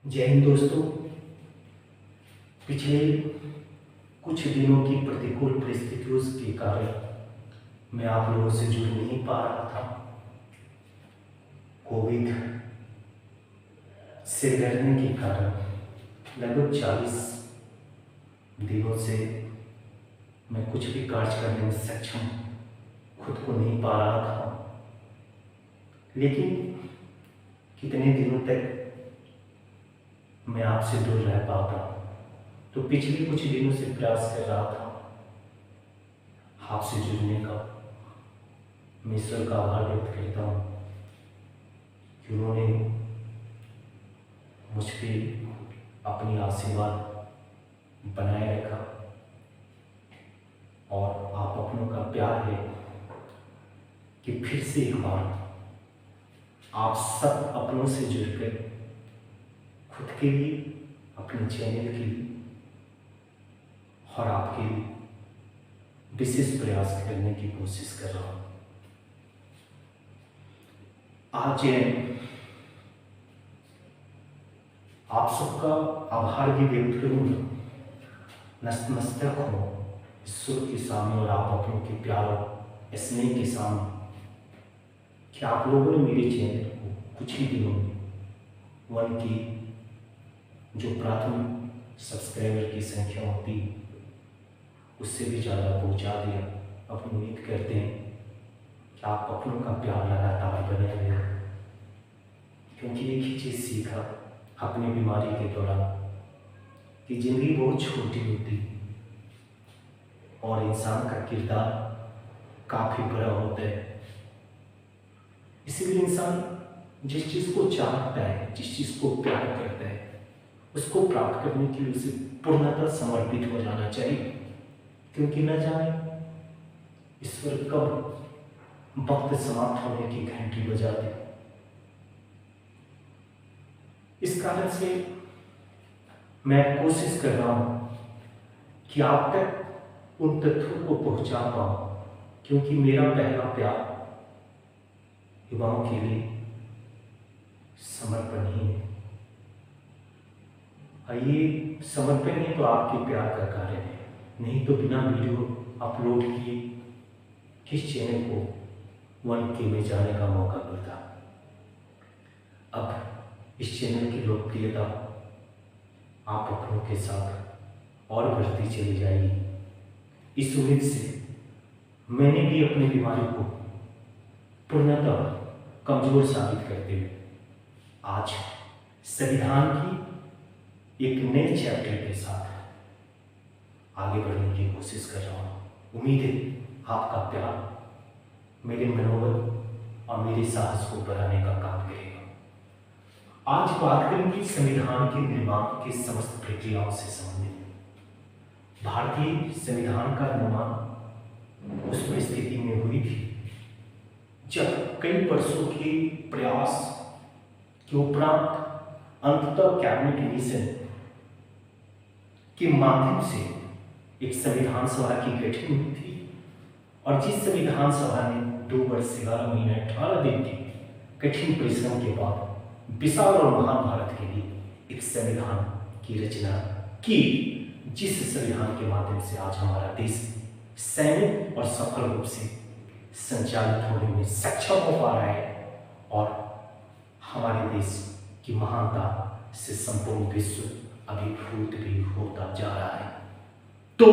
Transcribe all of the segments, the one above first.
जय हिंद दोस्तों। पिछले कुछ दिनों की प्रतिकूल परिस्थितियों के कारण मैं आप लोगों से जुड़ नहीं पा रहा था। कोविड से लड़ने के कारण लगभग 40 दिनों से मैं कुछ भी कार्य करने में सक्षम खुद को नहीं पा रहा था। लेकिन कितने दिनों तक मैं आपसे दूर रह पाता, तो पिछले कुछ दिनों से प्रयास कर रहा था आपसे जुड़ने का। मैं ईश्वर का आभार व्यक्त करता हूँ कि उन्होंने मुझ पर अपनी आशीर्वाद बनाए रखा और आप अपनों का प्यार है कि फिर से एक बार आप सब अपनों से जुड़कर खुद के लिए, अपने चैनल के लिए और आपके लिए विशेष प्रयास करने की कोशिश कर रहा हूँ। आज आप सबका आभार भी व्यक्त करूँगा, नतमस्तक हो ईश्वर के सामने और आप अपनों के प्यार स्नेह के सामने कि आप लोगों ने मेरे चैनल को कुछ ही दिनों में 1 की जो प्राथमिक सब्सक्राइबर की संख्या होती उससे भी ज़्यादा पहुंचा दिया। अब उम्मीद करते हैं कि आप अपनों का प्यार लगातार बने रहे, क्योंकि एक ही चीज़ सीखा अपनी बीमारी के दौरान कि ज़िंदगी बहुत छोटी होती और इंसान का किरदार काफ़ी बड़ा होता है। इसीलिए इंसान जिस चीज़ को चाहता है, जिस चीज़ को प्यार करता है, उसको प्राप्त करने के लिए उसे पूर्णतः समर्पित हो जाना चाहिए, क्योंकि न जाने ईश्वर कब वक्त समाप्त होने की घंटी बजा दे। इस कारण से मैं कोशिश कर रहा हूं कि आप तक उन तथ्यों को पहुंचा पाऊं, क्योंकि मेरा पहला प्यार युवाओं के लिए समर्पण ही है। ये समर्पण ही तो आपके प्यार का कार्य है, नहीं तो बिना वीडियो अपलोड किए किस चैनल को 1K में जाने का मौका मिलता। अब इस चैनल की लोकप्रियता आप अपनों के साथ और बढ़ती चली जाएगी। इस उम्मीद से मैंने भी अपनी बीमारी को पूर्णतः कमजोर साबित करते हुए आज संविधान की एक नए चैप्टर के साथ आगे बढ़ने की कोशिश कर रहा हूँ। उम्मीद है आपका प्यार मेरे मनोबल और मेरे साहस को बढ़ाने का काम करेगा। आज बात करेंगे संविधान के निर्माण की समस्त प्रक्रियाओं से संबंधित। भारतीय संविधान का निर्माण उस परिस्थिति में हुई थी जब कई वर्षों के प्रयास के उपरांत अंततः कैबिनेट मिशन के माध्यम से एक संविधान सभा की गठन हुई थी, और जिस संविधान सभा ने 2 वर्ष 11 महीने 18 दिन के कठिन परिश्रम के बाद विशाल और महान भारत के लिए एक संविधान की रचना की, जिस संविधान के माध्यम से आज हमारा देश सैनिक और सफल रूप से संचालित होने में सक्षम हो पा रहा है और हमारे देश की महानता से संपूर्ण विश्व अभिभूत भी होता जा रहा है। तो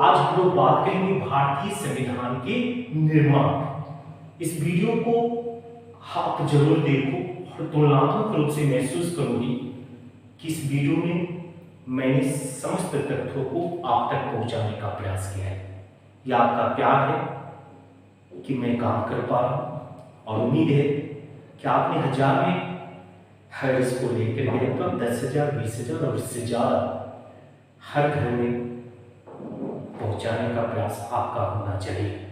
आज हम लोग बात करेंगे भारतीय संविधान के निर्माण। इस वीडियो को आप जरूर देखो और तुलनात्मक रूप से महसूस करोगे कि इस वीडियो में मैंने समस्त तथ्यों को आप तक पहुंचाने का प्रयास किया है। यह आपका प्यार है कि मैं काम कर पा रहा हूं, और उम्मीद है कि आपने हजार में हर इसको लेकर गए तो 10,000, 20,000 और इससे ज़्यादा हर घर में पहुंचाने का प्रयास आपका होना चाहिए।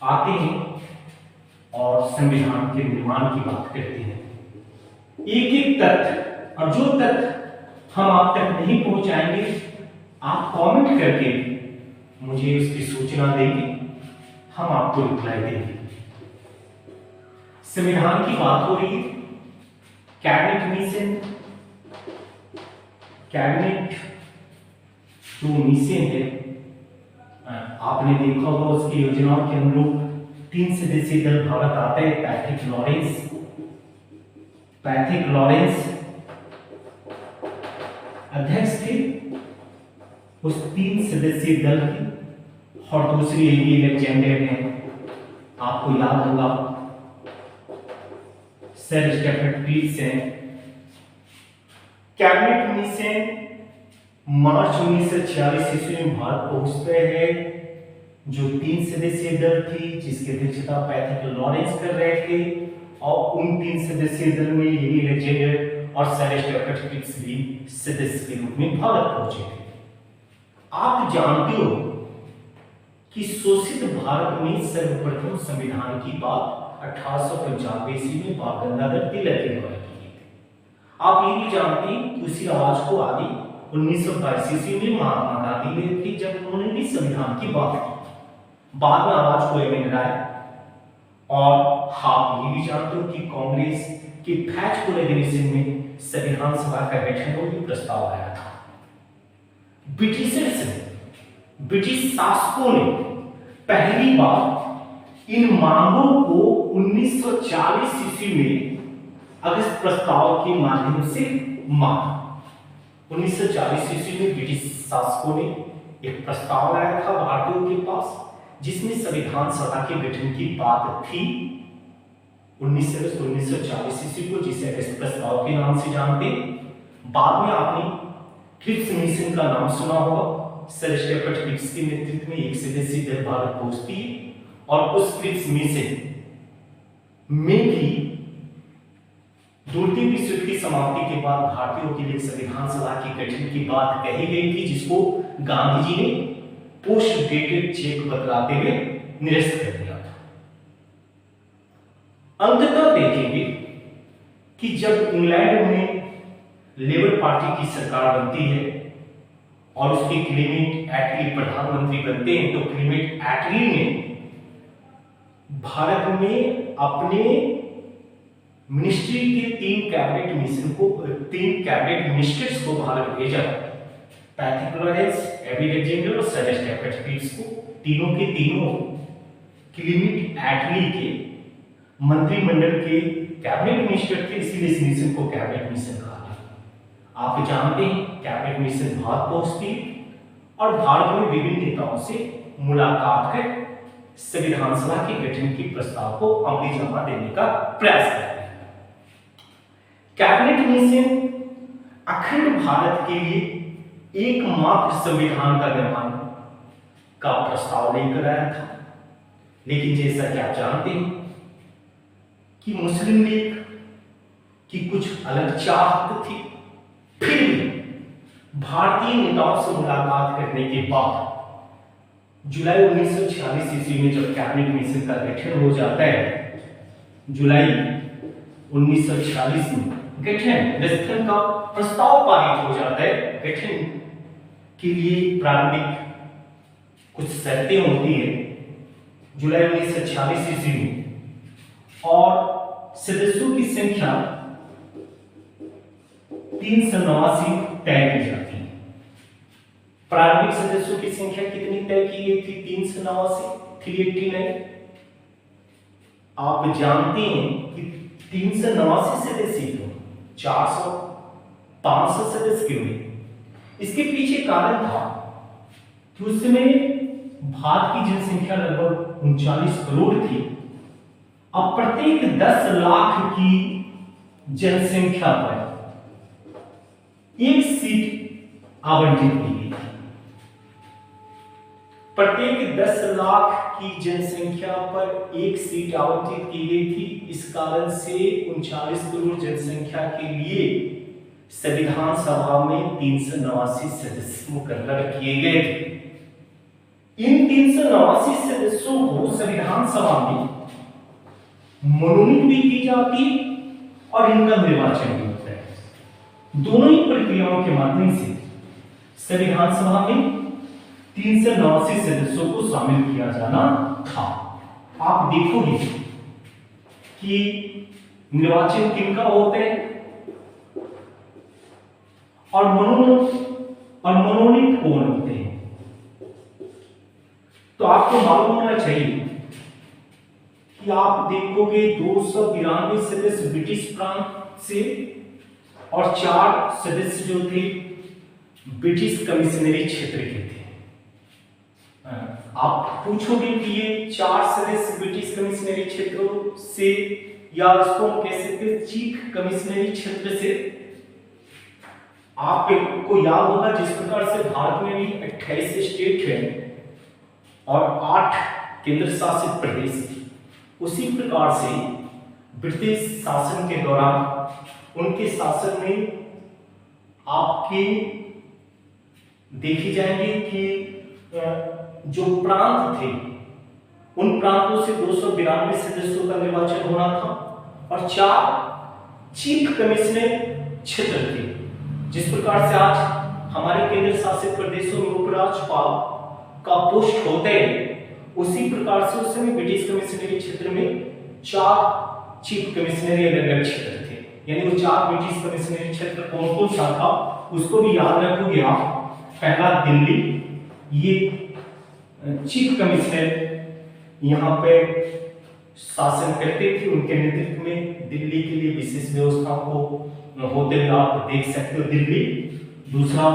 आते हैं और संविधान के निर्माण की बात करते हैं, एक एक तथ्य, और जो तथ्य हम आप तक नहीं पहुंचाएंगे आप कमेंट करके मुझे उसकी सूचना देंगे, हम आपको रिप्लाई देंगे। संविधान की बात हो रही है, कैबिनेट मिशन कैबिनेट जो मिशन है, आपने देखा होगा उसकी योजनाओं के अनुरूप 3 सदस्यीय दल भारत आता है। पैट्रिक लॉरेंस अध्यक्ष थे उस 3 सदस्यीय दल की, और दूसरी एबी अलेक्जेंडर ने, आपको याद होगा, सर स्टेफर्ड पीस हैं। कैबिनेट मिशन मार्च 1946 ईस्वी में भारत पहुंचते हैं, जो 3 सदस्यीय दल थी जिसकी अध्यक्षता पैट्रिक लॉरेंस कर रहे थे, और उन 3 सदस्यीय दल में एबी अलेक्जेंडर और सर स्टेफर्ड पीस भी सदस्य के रूप में भारत पहुंचे थे। आप जानते हो कि शोषित भारत में सर्वप्रथम संविधान की बात 1895 ईस्वी में बाल गंगाधर तिलक के द्वारा की गई थी। आप ये भी जानते हैं कि उसी आवाज को आगे 1922 ईस्वी में महात्मा गांधी ने थी, जब उन्होंने भी संविधान की बात की। बाद में आवाज को एम एन राय, और आप ये भी जानते हो कि कांग्रेस के फैचफुल अधिवेशन में संविधान सभा का गठन को भी प्रस्ताव आया था। ब्रिटिश शासकों ने पहली बार इन मांगों को 1940 ईस्वी में अगस्त प्रस्ताव के माध्यम से माना। 1940 ईस्वी में ब्रिटिश शासकों ने एक प्रस्ताव लाया था भारतीयों के पास, जिसमें संविधान सभा के गठन की बात थी। 1940 ईस्वी को, जिसे अगस्त प्रस्ताव के नाम से जानते। बाद में आपने क्रिप्स मिशन का नाम सुना होगा। सर स्टेफर्ड पीस के नेतृत्व में 1 सदस्यीय दल भारत पहुंचती है, और उस क्रिप्स मिशन में भी द्वितीय विश्व युद्ध की समाप्ति के बाद भारतीयों के लिए संविधान सभा के गठन की बात कही गई थी, जिसको गांधी जी ने पोस्ट डेटेड चेक बतलाते हुए निरस्त कर दिया था। अंततः देखेंगे कि जब इंग्लैंड में लेबर पार्टी की सरकार बनती है और उसके क्लेमेंट एटली प्रधानमंत्री बनते हैं, तो क्लेमेंट एटली ने भारत में अपने मिनिस्ट्री के 3 कैबिनेट मिनिस्टर्स को भारत भेजा। पैट्रिक लॉरेंस, एबी अलेक्जेंडर और सर स्टेफर्ड पीस को, तीनों के तीनों क्लेमेंट एटली के मंत्रिमंडल के कैबिनेट मिनिस्टर थे, इसीलिए इस मिशन को कैबिनेट मिशन कहा गया। आप जानते हैं कैबिनेट मिशन भारत पहुंचती और भारत में विभिन्न नेताओं से मुलाकात कर संविधान सभा के गठन के प्रस्ताव को अमलीजामा देने का प्रयास करते हैं। कैबिनेट मिशन अखंड भारत के लिए एकमात्र संविधान का निर्माण का प्रस्ताव लेकर आया था, लेकिन जैसा कि आप जानते हैं कि मुस्लिम लीग की कुछ अलग चाहत थी। फिर भी भारतीय नेताओं से मुलाकात करने के बाद जुलाई 1946 ईस्वी में जब कैबिनेट मिशन का गठन हो जाता है, जुलाई 1946 में गठन का प्रस्ताव पारित हो जाता है। गठन के लिए प्रारंभिक कुछ शर्तें होती है जुलाई 1946 ईस्वी में, और सदस्यों की संख्या 389 तय की जाती है। प्रारंभिक सदस्यों की संख्या कितनी तय की गई थी? 389। आप जानते हैं कि 389 सदस्य थे, 400 500 सदस्य क्यों नहीं? इसके पीछे कारण था कि उस समय भारत की जनसंख्या लगभग 39 करोड़ थी। अब प्रत्येक 10 लाख की जनसंख्या पर एक सीट आवंटित की गई थी। प्रत्येक 10 लाख की जनसंख्या पर एक सीट आवंटित की गई थी। इस कारण से 39 करोड़ जनसंख्या के लिए संविधान सभा में 389 सदस्य मुकर्रर किए गए थे। इन 389 सदस्यों को संविधान सभा में मनोनीत भी की जाती और इनका निर्वाचन भी होता है। दोनों ही प्रक्रियाओं के माध्यम से संविधान सभा में 389 सदस्यों को शामिल किया जाना था। आप देखोगे कि निर्वाचन किनका होता है? और मनोनीत कौन होते हैं? तो आपको मालूम होना चाहिए कि आप देखोगे 292 सदस्य ब्रिटिश प्रांत से और 4 सदस्य जो थे ब्रिटिश कमिश्नरी क्षेत्र के थे। आप पूछोगे कि ये 4 सदस्य ब्रिटिश कमिश्नरी क्षेत्रों से या उसको हम कह सकते हैं चीफ कमिश्नरी क्षेत्र से। आपको याद होगा जिस प्रकार से भारत में भी 28 स्टेट है और 8 केंद्र शासित प्रदेश, उसी प्रकार से ब्रिटिश शासन के दौरान उनके शासन में आपके देखी जाएंगे कि जो प्रांत थे उन प्रांतों से 292 सदस्यों का निर्वाचन होना था और 4 चीफ कमिश्नर क्षेत्र थे। जिस प्रकार से आज हमारे केंद्र शासित प्रदेशों में उपराज्यपाल का पोस्ट होता है, उसी प्रकार से उस समय ब्रिटिश कमिश्नरी क्षेत्र में 4 चीफ कमिश्नरी अलग-अलग क्षेत्र थे। यानी वो 4 ब्रिटिश कमिश्नरी क्षेत्र कौन कौन सा था उसको भी याद रखोगे आप। पहला दिल्ली, ये चीफ कमिश्नर यहाँ पे शासन करते थे, उनके नेतृत्व में दिल्ली के लिए विशेष व्यवस्थाओं को होते हुए आप देख सकते हो दिल्ली। दूसरा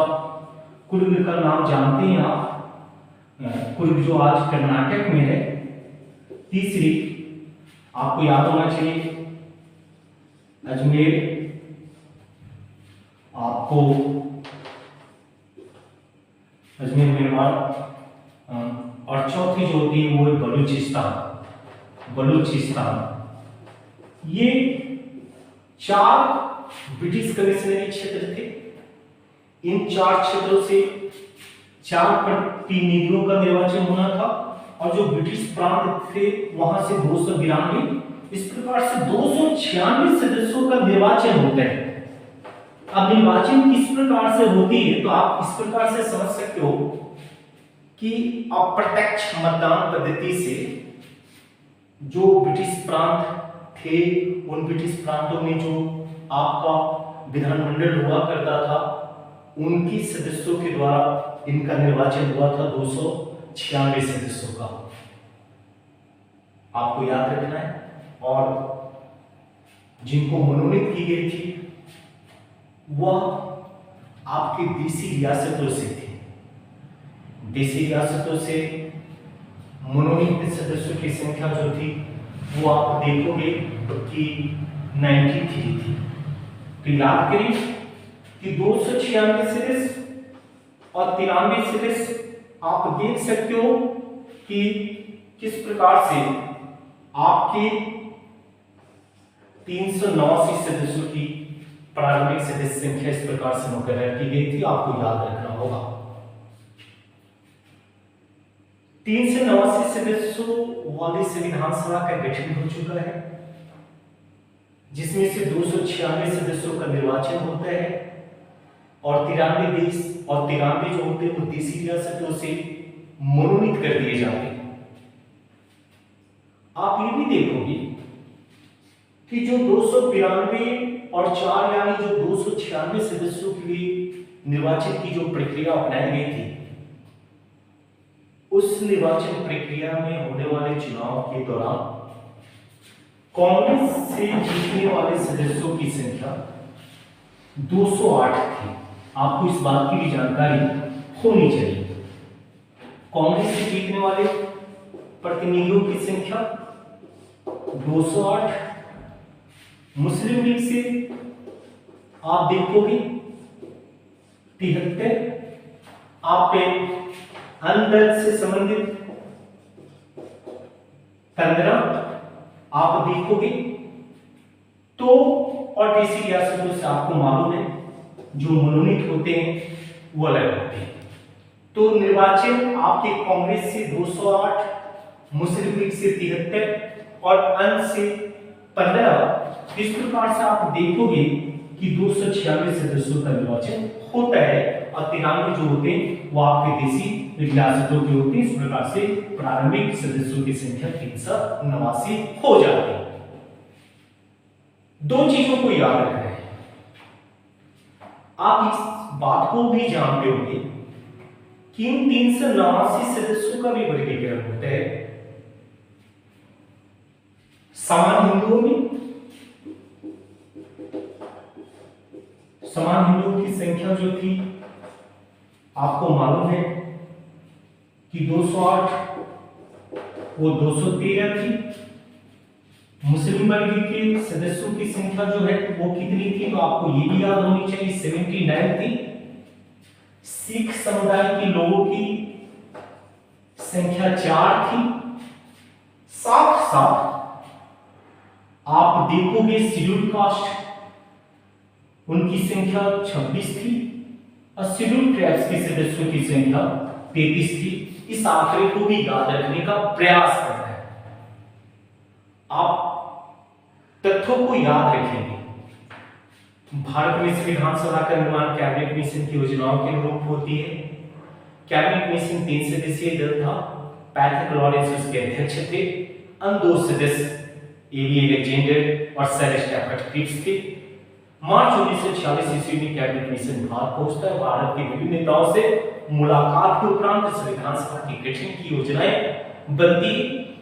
कुर्ग का नाम जानते हैं आप, कुर्ग जो आज कर्नाटक में है। तीसरी आपको याद होना चाहिए अजमेर, आपको अजमेर मेवाड़, और चौथी जो होती है वो है बलूचिस्तान। ये 4 ब्रिटिश कमिश्नरी क्षेत्र थे। इन 4 क्षेत्रों से 4 प्रतिनिधियों का निर्वाचन होना था और जो ब्रिटिश प्रांत थे वहां से 292, इस प्रकार से 296 सदस्यों का निर्वाचन होता है। अब निर्वाचन किस प्रकार से होती है तो आप इस प्रकार से समझ सकते हो कि अप्रत्यक्ष मतदान पद्धति से जो ब्रिटिश प्रांत थे उन ब्रिटिश प्रांतों में जो आपका विधानमंडल हुआ करता था उनकी सदस्यों के द्वारा इनका निर्वाचन हुआ था 296 सदस्यों का, आपको याद रखना है। और जिनको मनोनीत की गई थी वह आपकी देसी रियासतों से थी। देसी रियासतों से मनोनीत सदस्यों की संख्या जो थी वो आप देखोगे कि 93 थी। तो याद करिए कि 296 सदस्य और 93 सदस्य आप देख सकते हो कि किस प्रकार से आपके 389 सदस्यों की प्रारंभिक सदस्य संख्या इस प्रकार से मुकर्रर की गई थी, आपको याद रखना होगा। 389 सदस्यों वाली संविधान सभा का गठन हो चुका है, जिसमें से 296 सदस्यों का निर्वाचन होता है और 93 जो होते हैं वो देसी रियासतों से मनोनीत कर दिए जाते हैं। आप ये भी देखोगे कि जो 292 और 4 यानी जो 296 सदस्यों के लिए निर्वाचन की जो प्रक्रिया अपनाई गई थी, उस निर्वाचन प्रक्रिया में होने वाले चुनाव के दौरान कांग्रेस से जीतने वाले सदस्यों की संख्या 208 थी। आपको इस बात की भी जानकारी होनी चाहिए। कांग्रेस से जीतने वाले प्रतिनिधियों की संख्या 208, मुस्लिम लीग से आप देखोगे 73, आप अंदर से संबंधित 15 आप देखोगे तो, और देसी रियासतों से आपको मालूम है जो मनोनीत होते हैं वो अलग होते हैं। तो निर्वाचन आपके कांग्रेस से 208, मुस्लिम लीग से 73 और अन्य से 15, इस प्रकार से आप देखोगे कि 296 सदस्यों का निर्वाचन होता है और 93 जो होते हैं वो आपके देसी रियासतों के होते हैं। इस प्रकार से प्रारंभिक सदस्यों की संख्या 389 हो जाती है। 2 चीजों को याद रखना है। आप इस बात को भी जानते होंगे कि इन 389 सदस्यों का भी वर्गीकरण होता है। समान हिंदुओं में समान हिंदुओं की संख्या जो थी आपको मालूम है कि 208 वो 213 थी। मुस्लिम वर्ग के सदस्यों की संख्या जो है वो कितनी थी, तो आपको ये भी याद होनी चाहिए, 79 थी। सिख समुदाय के लोगों की संख्या 4 थी। साथ साथ आप देखोगे शेड्यूल कास्ट उनकी संख्या 26 थी और शेड्यूल ट्राइब्स के सदस्यों की संख्या 33 थी। इस आंकड़े को भी याद रखने का प्रयास करना है। आप तथ्यों को याद रखेंगे। भारत में संविधान सभा का निर्माण कैबिनेट मिशन की योजनाओं के अनुरूप होती है। कैबिनेट मिशन 3 सदस्यीय दल था। पैट्रिक लॉरेंस उसके अध्यक्ष थे। अन्य 2 सदस्य एवी अलेक्जेंडर और सर स्टैफर्ड क्रिप्स थे। मार्च 1946 ईस्वी में कैबिनेट मिशन भारत पहुंचता है। भारत के विभिन्न नेताओं से मुलाकात के उपरांत संविधान सभा के गठन की योजनाएं बनती,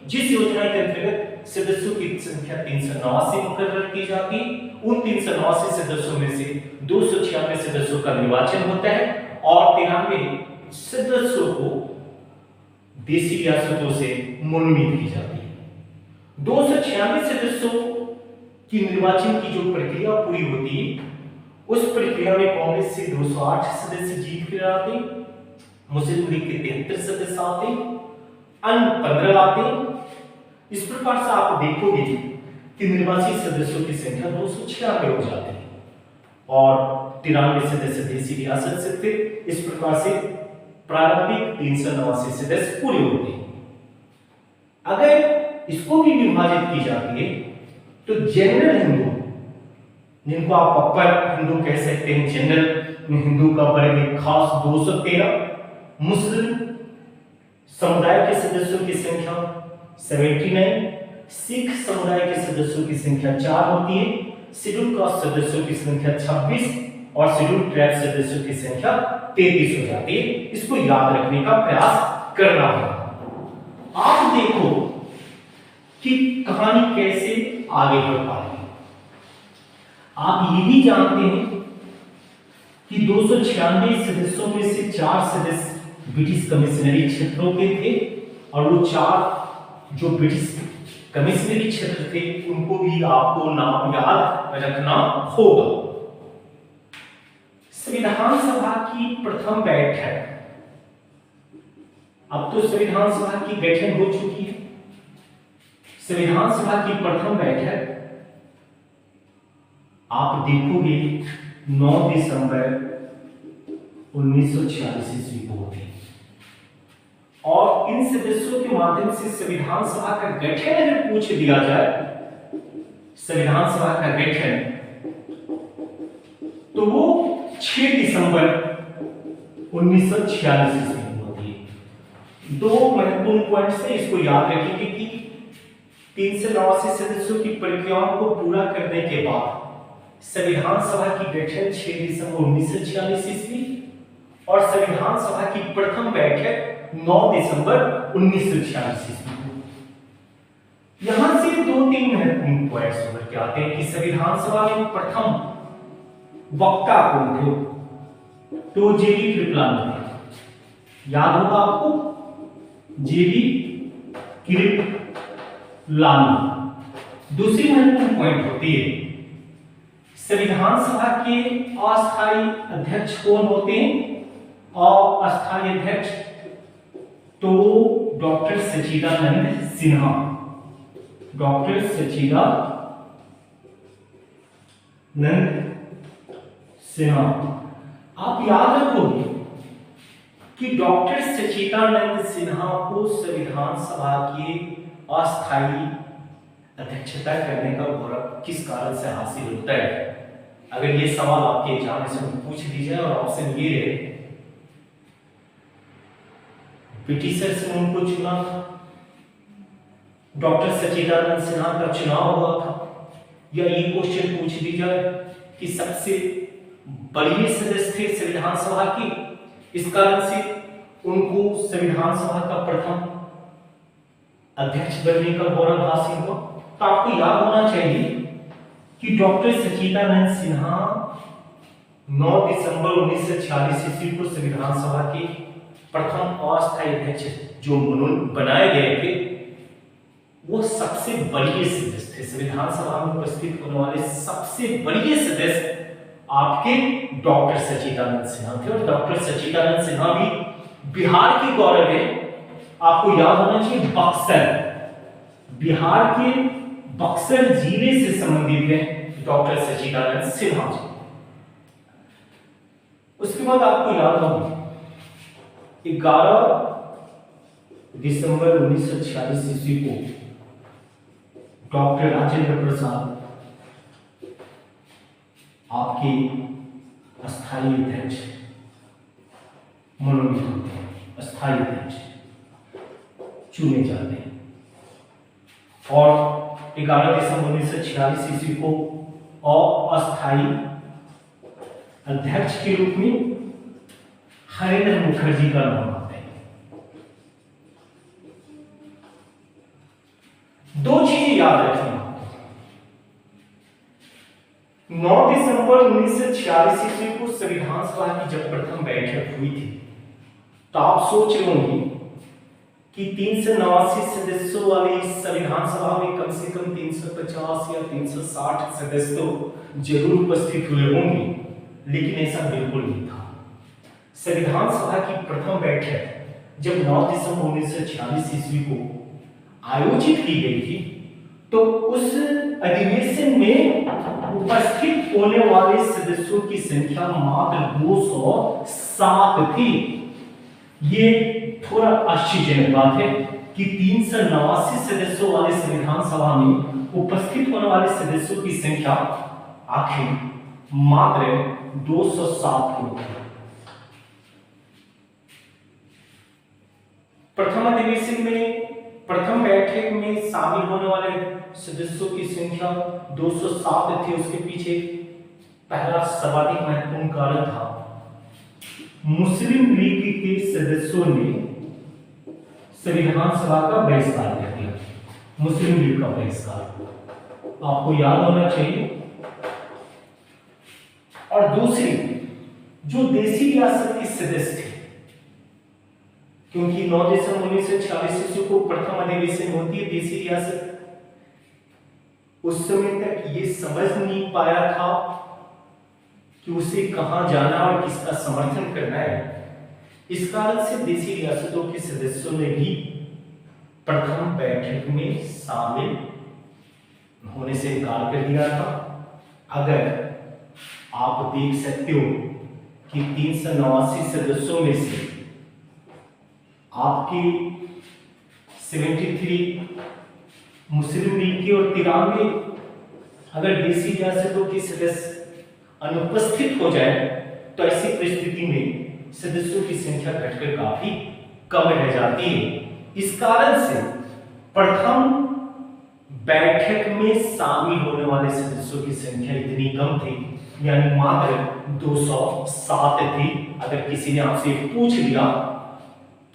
जिस योजना के अंतर्गत सदस्यों की संख्या 389 मुकर्रर की जाती। उन 389 सदस्यों में से 296 सदस्यों का निर्वाचन होता है और 93 सदस्यों को देशी रियासतों से मनोनीत की जाती है। 296 सदस्यों की निर्वाचन की जो प्रक्रिया पूरी होती है, उस प्रक्रिया में कांग्रेस से 208 सदस्य जीत कर आते, मुस्लिम लीग के 73 सदस्य आते, अन्य 15 आते। इस प्रकार से आप देखोगे कि निर्वाचित सदस्यों की संख्या 296 हो जाती है और 93 सदस्य देशी रियासत से थे। इस प्रकार से प्रारंभिक 389 सदस्य पूरे होते हैं। अगर इसको भी विभाजित की जाती है तो जनरल हिंदू, जिनको आप अपर हिंदू कह सकते हैं, जनरल हिंदू का वर्ग एक खास 213, मुस्लिम समुदाय के सदस्यों की संख्या 79, सिख समुदाय के सदस्यों की संख्या 4 होती है, शेड्यूल कास्ट सदस्यों की संख्या 26 और शेड्यूल ट्राइब सदस्यों की संख्या 33 हो जाती है। इसको याद रखने का प्रयास करना होगा। आप देखो कि कहानी कैसे आगे बढ़ पाएगी। आप ये भी जानते हैं कि 296 सदस्यों में से 4 सदस्य ब्रिटिश कमिश्नरी क्षेत्रों के थे और वो 4 जो ब्रिटिश कमिश्नरी क्षेत्र थे उनको भी आपको नाम याद रखना होगा। संविधान सभा की प्रथम बैठक, अब तो संविधान सभा की गठन हो चुकी है। संविधान सभा की प्रथम बैठक आप देखोगे 9 दिसंबर 1946 ईस्वी को होती है और इन सदस्यों के माध्यम से संविधान सभा का गठन अगर पूछ दिया जाए, संविधान सभा का गठन, तो वो 6 दिसंबर 1946 ईस्वी में होती है। 2 महत्वपूर्ण पॉइंट्स है, इसको याद रखेंगे कि 389 सदस्यों की प्रक्रियाओं को पूरा करने के बाद संविधान सभा की गठन 6 दिसंबर 1946 ईस्वी और संविधान सभा की प्रथम बैठक 9 दिसंबर 1946 ईस्वी को। यहां से 2-3 महत्वपूर्ण पॉइंट्स उभर के आते हैं कि संविधान सभा में प्रथम वक्ता कौन थे, तो जेबी कृपलानी थे। याद होगा आपको, जेबी कृपलानी। दूसरी महत्वपूर्ण पॉइंट होती है संविधान सभा के अस्थायी अध्यक्ष कौन होते हैं, और अस्थायी अध्यक्ष तो डॉक्टर सच्चिदानंद सिन्हा, डॉक्टर सच्चिदानंद सिन्हा। आप याद रखोगे कि डॉक्टर सच्चिदानंद सिन्हा को संविधान सभा के अस्थायी अध्यक्षता करने का गौरव किस कारण से हासिल होता है। अगर ये सवाल आपके एग्जामिनेशन में पूछ दी जाए और ऑप्शन ये रहे, ब्रिटिशर्स ने उनको चुना था, डॉक्टर सच्चिदानंद सिन्हा का चुनाव हुआ था, या ये क्वेश्चन पूछ दी जाए कि सबसे बड़े सदस्य थे संविधान सभा के, इस कारण से उनको संविधान सभा का प्रथम अध्यक्ष बनने का गौरव हासिल हुआ। तो आपको याद होना चाहिए कि डॉक्टर सच्चिदानंद सिन्हा 9 दिसंबर 1946 ईस्वी को संविधान सभा के प्रथम अस्थायी अध्यक्ष जो बनाए गए थे, वो सबसे बड़े सदस्य थे। संविधान सभा में उपस्थित होने वाले सबसे बड़े सदस्य आपके डॉक्टर सच्चिदानंद सिन्हा थे। और डॉक्टर सच्चिदानंद सिन्हा भी बिहार के गौरव है। आपको याद होना चाहिए बक्सर, बिहार के बक्सर जिले से संबंधित है डॉक्टर सच्चिदानंद सिन्हा जी। उसके बाद आपको याद होगा 11 दिसंबर 1946 ईस्वी को डॉक्टर राजेंद्र प्रसाद आपके अस्थायी अध्यक्ष मनोनीत होते हैं, अस्थायी अध्यक्ष चुने जाते हैं। और 11 दिसंबर 1946 ईस्वी को अस्थायी अध्यक्ष के रूप में हरेंद्र मुखर्जी का नाम आता है। दो चीजें याद रखना। 9 दिसंबर 1946 ईस्वी को संविधान सभा की जब प्रथम बैठक हुई थी, तो आप सोच रहे होंगे कि 389 सदस्यों वाली संविधान सभा में कम से कम 350 या 360 सदस्य तो जरूर उपस्थित हुए होंगे, लेकिन ऐसा बिल्कुल नहीं था। संविधान सभा की प्रथम बैठक जब 9 दिसंबर 1946 ईस्वी को आयोजित की गई थी, तो उस अधिवेशन में उपस्थित होने वाले सदस्यों की संख्या मात्र 207 थी। ये थोड़ा आश्चर्यजनक बात है कि 389 सदस्यों वाले संविधान सभा में उपस्थित होने वाले सदस्यों की संख्या आखिर मात्र 207 लोग थे। प्रथम अधिवेशन में, प्रथम बैठक में शामिल होने वाले सदस्यों की संख्या 207 थी। उसके पीछे पहला सर्वाधिक महत्वपूर्ण कारण था, मुस्लिम लीग के सदस्यों ने संविधान सभा का बहिष्कार कर दिया। मुस्लिम लीग का बहिष्कार आपको याद होना चाहिए। और दूसरी, जो देसी रियासत के सदस्य थे, क्योंकि 9 दिसंबर 1946 ईस्वी को प्रथम अधिवेशन होती है देसी रियासत, उस समय तक ये समझ नहीं पाया था कि उसे कहां जाना और किसका समर्थन करना है। इस कारण से देसी रियासतों के सदस्यों ने भी प्रथम बैठक में शामिल होने से इनकार कर दिया था। अगर आप देख सकते हो कि 389 सदस्यों में से आपके 73 मुस्लिम लीग के और 93 अगर देसी रियासतों के सदस्य अनुपस्थित हो जाए, तो ऐसी परिस्थिति में सदस्यों की संख्या घटकर काफी कम रह जाती है। इस कारण से प्रथम बैठक में शामिल होने वाले सदस्यों की संख्या इतनी कम थी, यानी मात्र 207 थी। अगर किसी ने आपसे पूछ लिया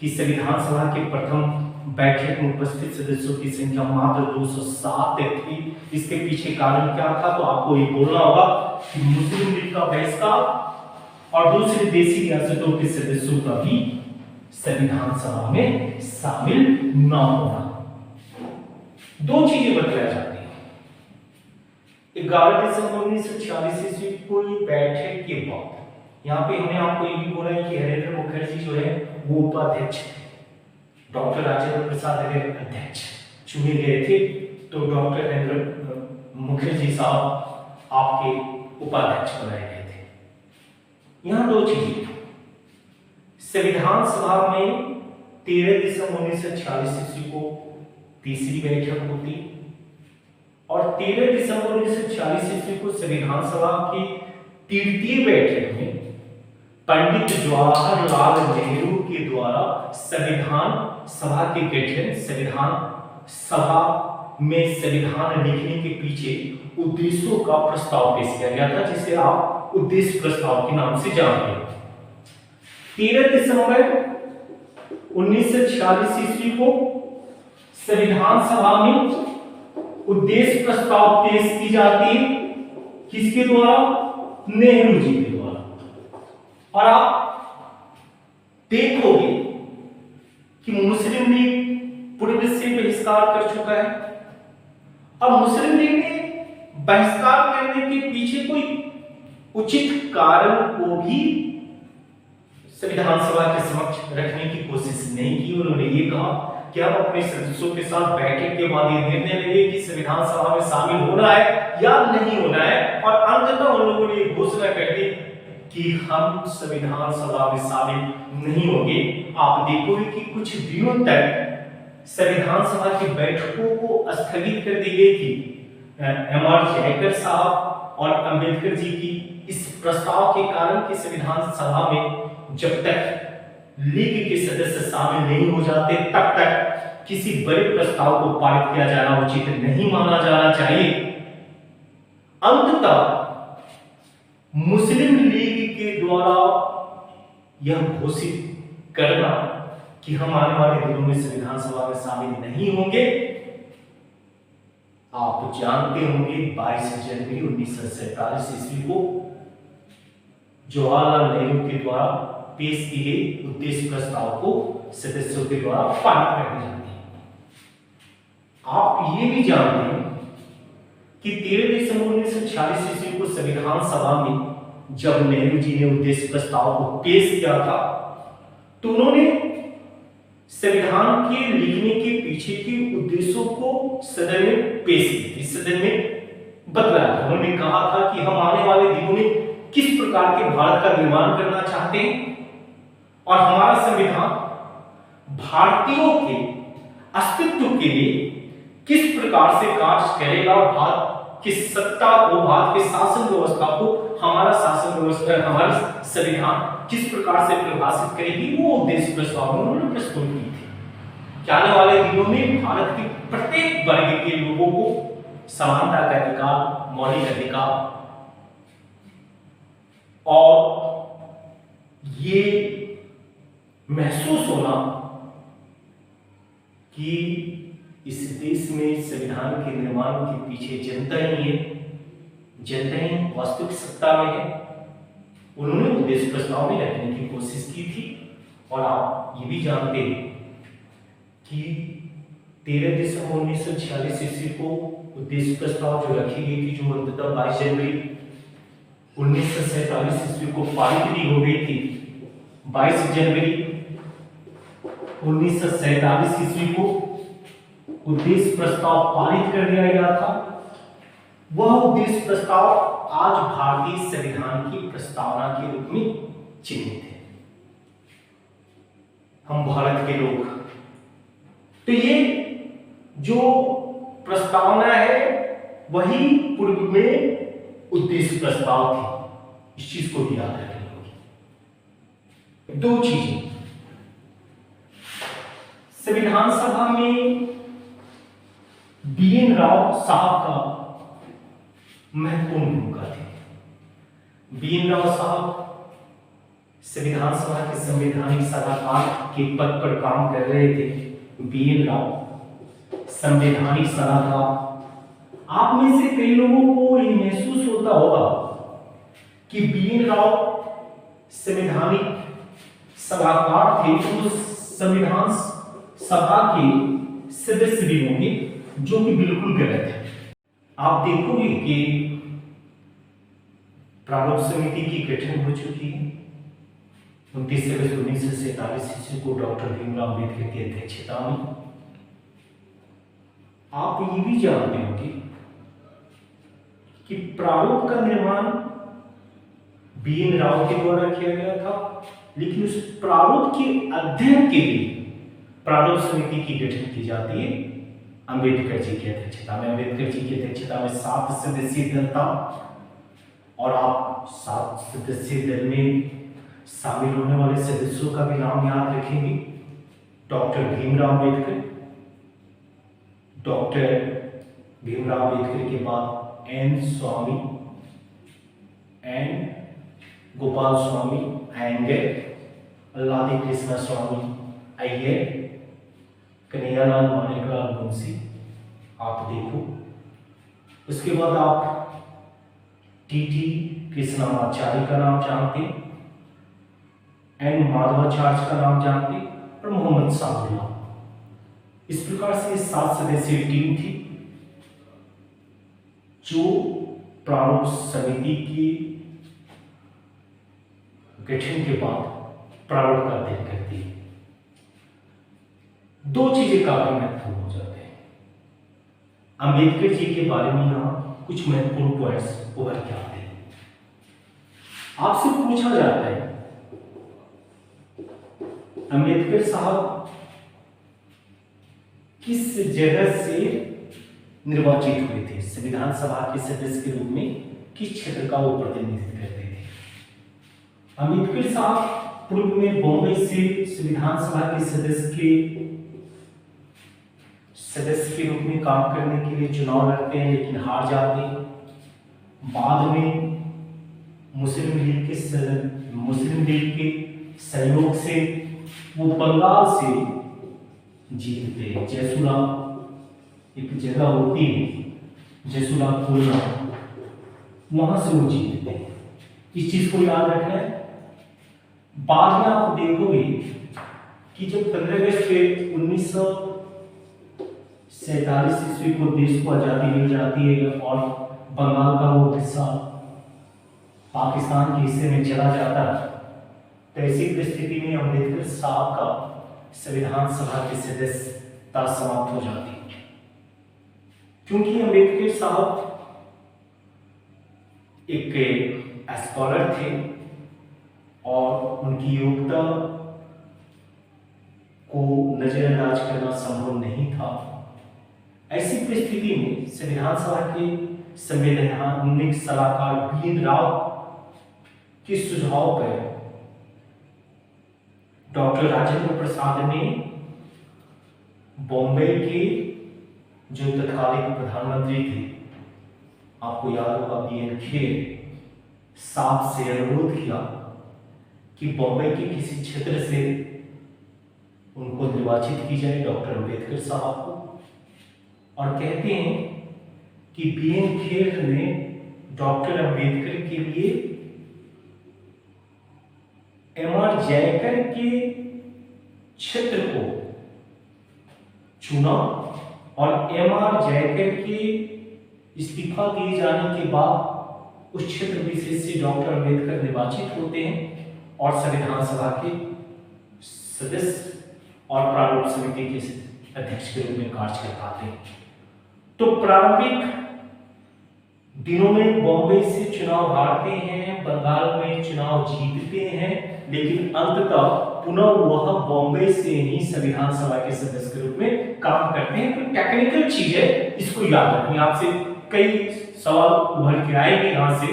कि संविधान सभा के प्रथम बैठक में उपस्थित सदस्यों की संख्या मात्र 207 थी, इसके पीछे कारण क्या था, तो आपको ये बोलना होगा कि मुस्लिम लीग का बहिष्कार और दूसरे देसी रियासतों के सदस्यों का भी संविधान सभा में शामिल न होना। दो चीजें बताई जाती हैं। 11 दिसंबर 1946 ईस्वी को बैठक के बाद यहाँ पे हमने आपको ये भी बोला है कि हरेंद्र मुखर्जी जो है वो उपाध्यक्ष थे, डॉक्टर राजेंद्र प्रसाद अगर अध्यक्ष चुने गए थे, तो डॉक्टर हरेंद्र मुखर्जी साहब आपके उपाध्यक्ष बनाए गए थे। यहाँ दो चीजें, संविधान सभा में 13 दिसंबर 1946 ईस्वी को तीसरी बैठक होती और 13 दिसंबर 1946 ईस्वी को संविधान सभा की तृतीय बैठक में पंडित जवाहरलाल नेहरू के द्वारा संविधान सभा के गठन, संविधान सभा में संविधान लिखने के पीछे उद्देश्यों का प्रस्ताव पेश किया गया था, जिसे आप उद्देश्य प्रस्ताव के नाम से जानते हैं। 13 दिसंबर 1946 ईस्वी को संविधान सभा में उद्देश्य प्रस्ताव पेश की जाती है। किसके द्वारा? नेहरू जी के द्वारा। और आप देखोगे कि मुस्लिम लीग पूर्व से बहिष्कार कर चुका है। अब मुस्लिम लीग ने बहिष्कार करने के पीछे कोई उचित कारण को भी संविधान सभा के समक्ष रखने की कोशिश नहीं की। उन्होंने ये कहा कि हम अपने सदस्यों के साथ बैठक के बाद ये निर्णय लेंगे कि संविधान सभा में शामिल होना है या नहीं होना है। और अंततः उन लोगों ने घोषणा कर दी कि हम संविधान सभा में शामिल नहीं होंगे। आप देखोगे कि कुछ दिनों तक संविधान सभा की बैठकों को स्थगित कर दी गई थी। एम.आर. जयकर साहब और अंबेडकर जी की इस प्रस्ताव के कारण कि संविधान सभा में जब तक लीग के सदस्य शामिल नहीं हो जाते तब तक किसी बड़े प्रस्ताव को पारित किया जाना उचित नहीं माना जाना चाहिए। अंततः मुस्लिम लीग के द्वारा यह घोषित करना कि हम आने वाले दिनों में संविधान सभा में शामिल नहीं होंगे। आप जानते होंगे 22 जनवरी 1947 ईस्वी को जवाहरलाल नेहरू के द्वारा पेश किए गए उद्देश्य प्रस्ताव को सदस्यों के द्वारा पारित कर दिया जाती है। आप ये भी जानते हैं कि 13 दिसंबर 1946 ईस्वी को संविधान सभा में जब नेहरू जी ने उद्देश्य प्रस्ताव को पेश किया था तो उन्होंने संविधान के लिखने के पीछे के उद्देश्यों को सदन में पेश किया, सदन में बतलाया। उन्होंने कहा था कि हम आने वाले दिनों में किस प्रकार के भारत का निर्माण करना चाहते हैं और हमारा संविधान भारतीयों के अस्तित्व के लिए किस प्रकार से कार्य करेगा और भारत की सत्ता को, भारत के शासन व्यवस्था को, हमारा शासन व्यवस्था, हमारा संविधान किस प्रकार से परिभाषित करेगी, वो उद्देश्य प्रस्ताव में उन्होंने प्रस्तुत की थी कि आने वाले दिनों में भारत के प्रत्येक वर्ग के लोगों को समानता का अधिकार, मौलिक अधिकार और ये महसूस होना कि इस देश में संविधान के निर्माण के पीछे जनता ही है, जनता ही वास्तविक सत्ता में है, उन्होंने उद्देश्य प्रस्ताव में रखने की कोशिश की थी। और आप ये भी जानते हैं कि 13 दिसंबर 1946 ईस्वी को उद्देश्य प्रस्ताव जो रखी गई थी, जो अंततः 22 जनवरी 1947 ईस्वी को पारित भी हो गई थी। 22 जनवरी 1947 ईस्वी को उद्देश्य प्रस्ताव पारित कर दिया गया था। वह उद्देश्य प्रस्ताव आज भारतीय संविधान की प्रस्तावना के रूप में चिन्हित है। हम भारत के लोग, तो ये जो प्रस्तावना है वही पूर्व में उद्देश्य प्रस्ताव थी। इस चीज को भी याद रखनी होगी। दो चीजें, संविधान सभा में बी.एन. राव साहब का महत्वपूर्ण भूमिका थी। बी.एन. राव साहब संविधान सभा के संवैधानिक सलाहकार के पद पर काम कर रहे थे। बी.एन. राव संवैधानिक सलाहकार। आप में से कई लोगों को ये महसूस होता होगा कि बी.एन. राव संवैधानिक सलाहकार थे तो संविधान सभा के सदस्य भी होंगे, जो कि बिल्कुल गलत है। आप देखोगे कि प्रारूप समिति की गठन हो चुकी है 29 अगस्त 1947 ईस्वी को डॉक्टर भीमराव अम्बेडकर की अध्यक्षता में। आप ये भी जानते होंगे कि प्रारूप का निर्माण बी.एन. राव के द्वारा किया गया था, लेकिन उस प्रारूप के अध्ययन के लिए प्रारूप समिति की गठन की जाती है अंबेडकर जी की अध्यक्षता में। अंबेडकर जी की अध्यक्षता में 7 सदस्यीय दल था और आप 7 सदस्यीय दल में शामिल होने वाले सदस्यों का भी नाम याद रखेंगे। डॉक्टर भीमराव अम्बेडकर, डॉक्टर भीमराव अम्बेडकर के बाद एन. स्वामी, एन. गोपाल स्वामी अयंगर, अल्लादी कृष्णा स्वामी अय्यर, कन्हैयालाल माणिकलाल मुंशी, आप देखो। उसके बाद आप टी कृष्णाचार्य का नाम जानते, एन माधवाचार्य का नाम जानते और मोहम्मद साबुल्ला। इस प्रकार से 7 सदस्यीय टीम थी जो प्रारूप समिति की गठन के बाद प्रारूप का अध्ययन करती है। 2 चीजें काफी महत्वपूर्ण हो जाते हैं। अंबेडकर जी के बारे में यहाँ कुछ महत्वपूर्ण पॉइंट्स उभर के आते हैं। आपसे पूछा जाता है अंबेडकर साहब किस जगह से निर्वाचित हुए थे, संविधान सभा के सदस्य के रूप में किस क्षेत्र का वो प्रतिनिधित्व करते थे। अंबेडकर साहब पूर्व में बॉम्बे से संविधान सभा के सदस्य के रूप में काम करने के लिए चुनाव लड़ते हैं, लेकिन हार जाते हैं। बाद में मुस्लिम लीग के सहयोग से वो बंगाल से जीतते हैं। जयसुला एक जगह होती है, जयसुला खुलना, वहां से वो जीतते हैं। इस चीज को याद रखना है। बाद में आप देखोगे कि जब 15 अगस्त 1947 ईस्वी को देश को आजादी मिल जाती है और बंगाल का वो हिस्सा पाकिस्तान के हिस्से में चला जाता है, तो ऐसी परिस्थिति में अम्बेडकर साहब का संविधान सभा की सदस्यता समाप्त हो जाती है, क्योंकि अम्बेडकर साहब एक स्कॉलर थे और उनकी योग्यता को नजरअंदाज करना संभव नहीं था। ऐसी परिस्थिति में संविधान सभा के संवैधानिक सलाहकार बीएन राव के सुझाव पर डॉक्टर राजेंद्र प्रसाद ने बॉम्बे के जो तत्कालीन प्रधानमंत्री थे, आपको याद होगा बीएन खेर साहब से अनुरोध किया कि बॉम्बे के किसी क्षेत्र से उनको निर्वाचित की जाए, डॉक्टर अंबेडकर साहब को। और कहते हैं कि बीएन खेर ने डॉक्टर अंबेडकर के लिए एमआर जयकर के क्षेत्र को चुना और एमआर जयकर के इस्तीफा दिए जाने के बाद उस क्षेत्र विशेष से डॉक्टर अंबेडकर निर्वाचित होते हैं और संविधान सभा के सदस्य और प्रारूप समिति के अध्यक्ष के रूप में कार्य कर पाते हैं। तो प्रारंभिक दिनों में बॉम्बे से चुनाव हारते हैं, बंगाल में चुनाव जीतते हैं, लेकिन अंततः पुनः वह बॉम्बे से ही संविधान सभा के सदस्य के रूप में काम करते हैं। तो टेक्निकल चीज है, इसको याद रखनी। आपसे कई सवाल उभर के आएंगे यहां से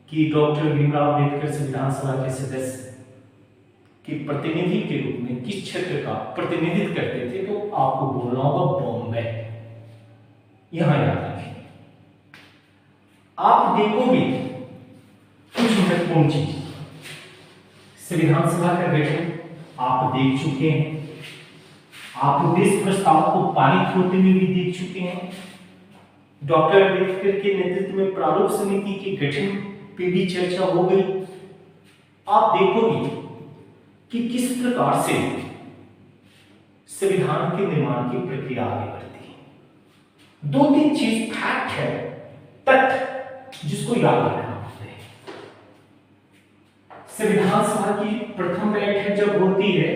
कि डॉक्टर भीमराव अम्बेडकर संविधान सभा के सदस्य के प्रतिनिधि के रूप में किस क्षेत्र का प्रतिनिधित्व करते थे, तो आपको बोलना होगा बॉम्बे। यहां याद रखें। आप देखोगे कुछ महत्वपूर्ण चीज, संविधान सभा का गठन आप देख चुके हैं, आप उद्देश्य प्रस्ताव को पारित होते हुए भी देख चुके हैं। डॉक्टर अंबेडकर के नेतृत्व में प्रारूप समिति के गठन पे भी चर्चा हो गई। आप देखोगे कि किस प्रकार से संविधान के निर्माण की प्रक्रिया आगे बढ़ती है। 2-3 चीज फैक्ट है, तथ्य, जिसको याद रखना होता है। संविधान सभा की प्रथम बैठक जब होती है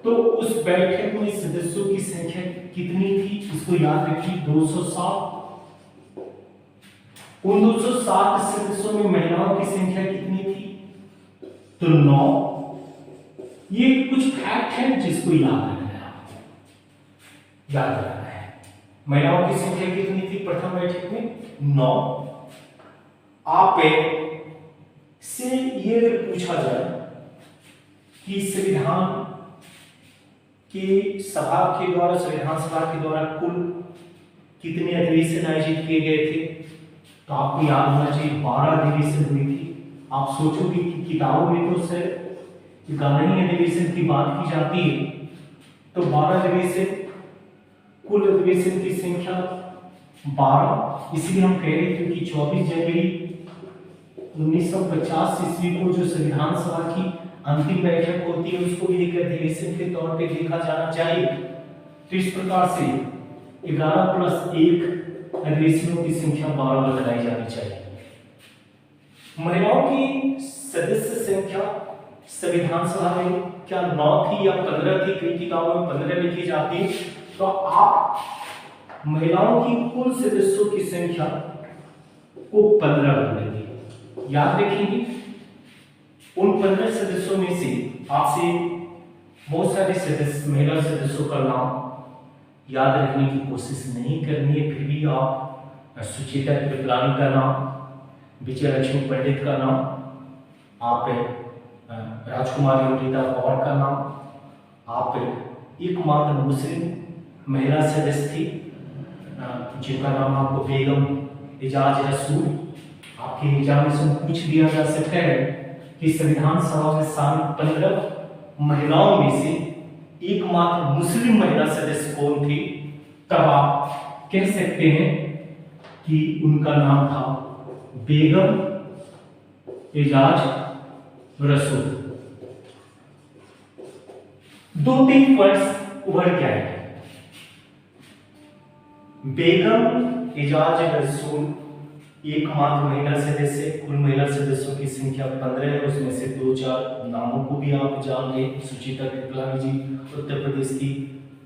तो उस बैठक में सदस्यों की संख्या कितनी थी, इसको याद रखिए, 207। उन 207 सदस्यों में महिलाओं की संख्या कितनी थी, तो 9। ये कुछ फैक्ट है जिसको याद रखना है, याद रखना है। महिलाओं की संख्या कितनी थी प्रथम बैठक में, 9। आप से ये अगर पूछा जाए कि संविधान के सभा के द्वारा, संविधान सभा के द्वारा कुल कितने अधिवेशन आयोजित किए गए थे, तो आपको याद होना चाहिए 12 अधिवेशन हुई थी। आप सोचोगे कि किताबों में तो सिर्फ 11 ही अधिवेशन की बात की जाती है, तो 12 अधिवेशन, कुल अधिवेशन की संख्या 12, इसलिए हम कह रहे थे कि 24 जनवरी 1950 ईस्वी को जो संविधान सभा की अंतिम बैठक होती है उसको भी एक अधिवेशन के तौर पे देखा जाना चाहिए। तो इस प्रकार से 11 + 1 अधिवेशनों की संख्या 12 बताई जानी चाहिए। महिलाओं की सदस्य संख्या संविधान सभा में क्या 9 थी या 15 थी? कई किताबों में 15 लिखी जाती है। तो आप महिलाओं की कुल सदस्यों की संख्या को 15 बदलेंगे, याद रखेंगे। उन 15 सदस्यों में से आपसे बहुत सारे सदस्य, महिला सदस्यों का नाम याद रखने की कोशिश नहीं करनी है, फिर भी आप सुचेता कृपलानी का नाम, विजय लक्ष्मी पंडित का नाम, आप राजकुमारी अमृता पवार का नाम, आप एकमात्र मुस्लिम महिला सदस्य थी जिनका नाम आपको बेगम एजाज रसूल। आपके एग्जामिनेशन में पूछ लिया जा सकता है कि संविधान सभा में शामिल 15 महिलाओं में से एकमात्र मुस्लिम महिला सदस्य कौन थी? तब आप कह सकते हैं कि उनका नाम था बेगम एजाज रसूल। 2-3 पॉइंट्स उभर के आए। बेगम एजाज रसूल एकमात्र महिला सदस्य, कुल महिला सदस्यों की संख्या 15 है, उसमें से 2-4 नामों को भी आप जान लें। सुचेता कृपलानी जी उत्तर प्रदेश की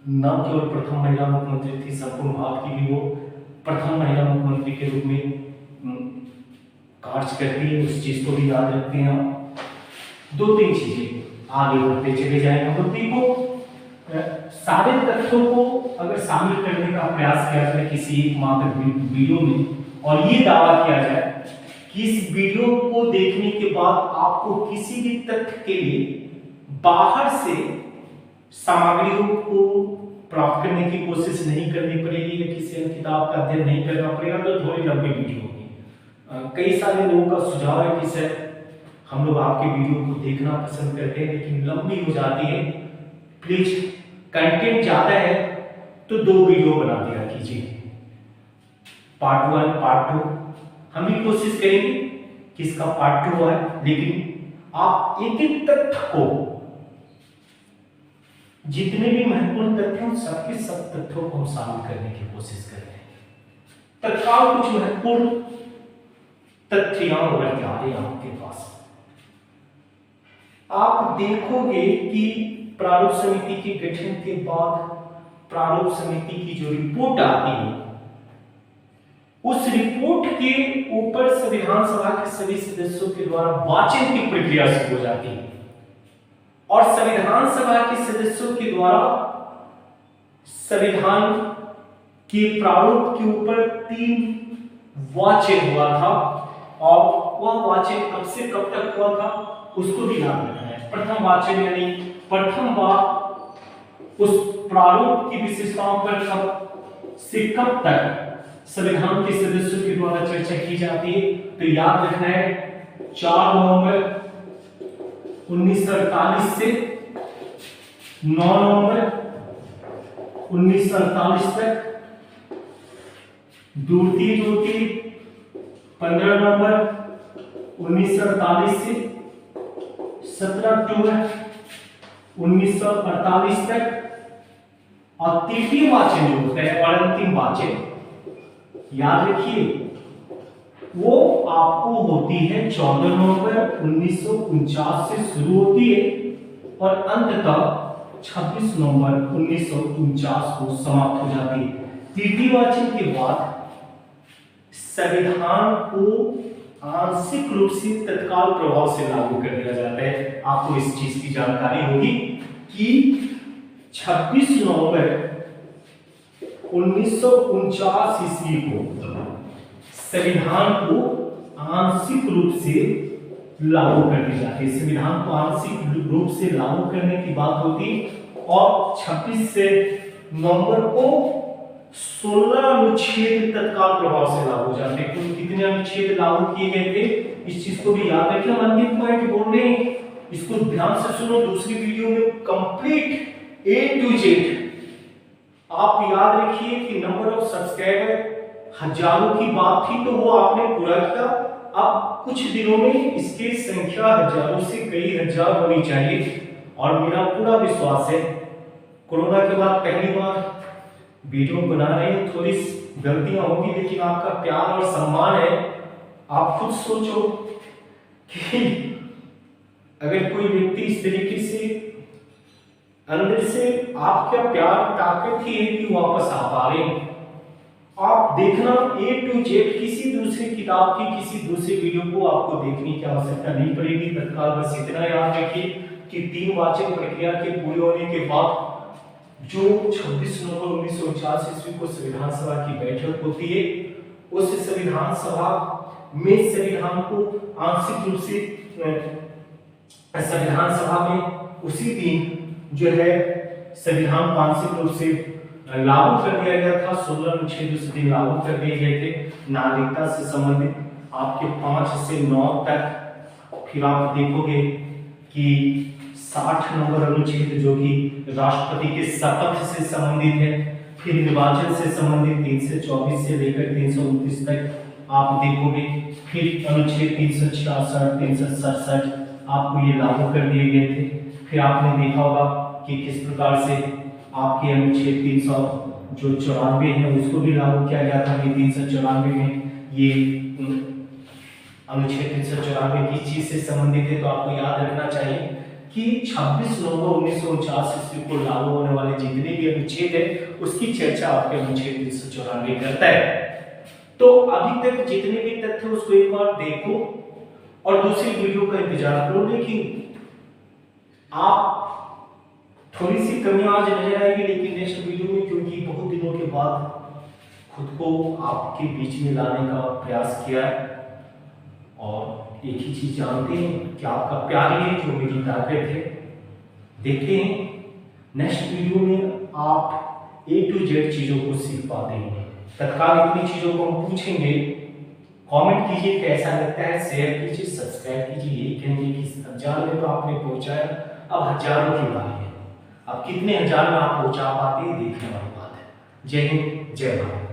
न केवल प्रथम महिला मुख्यमंत्री थी, संपूर्ण भारत की भी वो प्रथम महिला मुख्यमंत्री के रूप में कार्य करती है, उस चीज को भी याद रखते हैं आप। 2-3 चीजें आगे बढ़ते चले जाएंगे। तो देखो, सारे तथ्यों को अगर शामिल करने का प्रयास किया जाए किसी एक मात्र वीडियो में, और ये दावा किया जाए कि इस वीडियो को देखने के बाद आपको किसी भी तथ्य के लिए बाहर से सामग्रियों को प्राप्त करने की कोशिश नहीं करनी पड़ेगी या किसी अन्य किताब का अध्ययन नहीं करना पड़ेगा, तो थोड़ी लंबी वीडियो होगी। कई सारे लोगों का सुझाव है कि सर हम लोग आपके वीडियो को देखना पसंद करते हैं लेकिन लंबी हो जाती है, प्लीज कंटेंट ज्यादा है तो 2 वीडियो बना दिया कीजिए, पार्ट 1 पार्ट 2। हम भी कोशिश करेंगे कि इसका पार्ट 2 है, लेकिन आप एक एक तथ्य को, जितने भी महत्वपूर्ण तथ्य हैं सबके सब तथ्यों को हम शामिल करने की कोशिश कर रहे हैं। तत्काल कुछ महत्वपूर्ण तथ्य यहां उभर के आ रहे हैं आपके पास। आप देखोगे कि प्रारूप समिति के गठन के बाद प्रारूप समिति की जो रिपोर्ट आती है, उस रिपोर्ट के ऊपर संविधान सभा के सभी सदस्यों के द्वारा वाचन की प्रक्रिया शुरू हो जाती है, और संविधान सभा के सदस्यों के द्वारा संविधान के प्रारूप के ऊपर 3 वाचन हुआ था, और वह वाचन कब से कब तक हुआ था उसको भी याद रखना है। प्रथम वाचन यानी प्रथम बार उस प्रारूप की विशेषताओं पर कब से कब तक संविधान के सदस्यों के द्वारा चर्चा की जाती है, तो याद रखना है 4 नवंबर 1948 से 9 नवंबर 1948 तक। दूसरी जो थी 15 नवंबर 1948 से 17 अक्टूबर 1948 तक। और तृतीय वाचन जो होता है और अंतिम वाचन, याद रखिए, वो आपको होती है 14 नवंबर 1949 से शुरू होती है और अंततः 26 नवंबर 1949 को समाप्त हो जाती है। तृतीय वाचन के बाद संविधान को आंशिक रूप से तत्काल प्रभाव से लागू कर दिया जाता है। आपको इस चीज की जानकारी होगी कि 26 नवंबर 1949 ईस्वी को संविधान को आंशिक रूप से लागू कर दी जाती है। संविधान को आंशिक रूप से लागू करने की बात होती, और 26 से नवंबर को 16 अनुच्छेद तत्काल प्रभाव से लागू हो जाते हैं। कुल कितने अनुच्छेद लागू किए गए थे? इस चीज को भी याद रखिए। हम अंतिम पॉइंट बोल रहे हैं, इसको ध्यान से सुनो। दूसरी वीडियो में कंप्लीट A to Z आप याद रखिए कि नंबर ऑफ सब्सक्राइबर हजारों की बात थी तो वो आपने पूरा किया। अब कुछ दिनों में इसकी संख्या हजारों से कई हजार होनी चाहिए। और मेरा पूरा विश्वास है, कोरोना के बाद पहली बार वीडियो बना रहे हैं, थोड़ी गलतियां होंगी, लेकिन आपका प्यार और सम्मान है। आप खुद सोचो कि अगर कोई व्यक्ति इस तरीके से अंदर से आपका प्यार ताकत ही है कि वापस आ पा रहे हैं। आप देखना A to Z किसी दूसरी किताब की किसी दूसरी वीडियो को आपको देखने की आवश्यकता नहीं पड़ेगी। तत्काल बस इतना याद रखिए कि 3 वाचन प्रक्रिया के पूरे होने के बाद जो 26 नवंबर 1949 ईस्वी को संविधान सभा की बैठक होती है, उस संविधान सभा में संविधान को आंशिक रूप से संविधान सभा में उसी दिन जो है संविधान को आंशिक रूप से लागू कर दिया गया था। 16 अनुच्छेद उस दिन लागू कर दिए गए थे नागरिकता से संबंधित आपके 5 से 9 तक। फिर आप देखोगे कि 60 नंबर अनुच्छेद जो कि राष्ट्रपति के शपथ से संबंधित है। फिर निर्वाचन से संबंधित 324 से लेकर 329 तक आप देखोगे। फिर अनुच्छेद 366, 367 आपको ये लागू कर दिए गए थे। फिर आपने देखा होगा कि किस प्रकार से आपके अनुच्छेद 394 है उसको भी लागू किया गया था। 394 में ये अनुच्छेद 394 की चीज से संबंधित है। तो आपको याद रखना चाहिए कि 26 नवंबर 1949 ईस्वी को लागू होने वाले जितने भी अनुच्छेद है उसकी चर्चा आपके अनुच्छेद 394 करता है। तो अभी तक जितने भी तथ्य उसको एक बार देखो और दूसरी वीडियो का इंतजार करो। लेकिन आप थोड़ी सी कमियां आज नजर आएगी, लेकिन नेक्स्ट वीडियो में, क्योंकि बहुत दिनों के बाद खुद को आपके बीच में लाने का प्रयास किया है और एक ही चीज जानते हैं कि आपका प्यार ही है जो मेरी ताकत है। देखते हैं नेक्स्ट वीडियो में आप A to Z चीजों को सीख पाते हैं। तत्काल इतनी चीजों को हम पूछेंगे। कमेंट कीजिए कैसा लगता है, शेयर कीजिए, सब्सक्राइब कीजिए। यही कहेंगे कि 1000 में तो आपने पहुंचाया, अब हजारों की बारी है। अब कितने हजार में आप पहुंचा पाते हैं देखने वाली बात है। जय हिंद, जय भारत।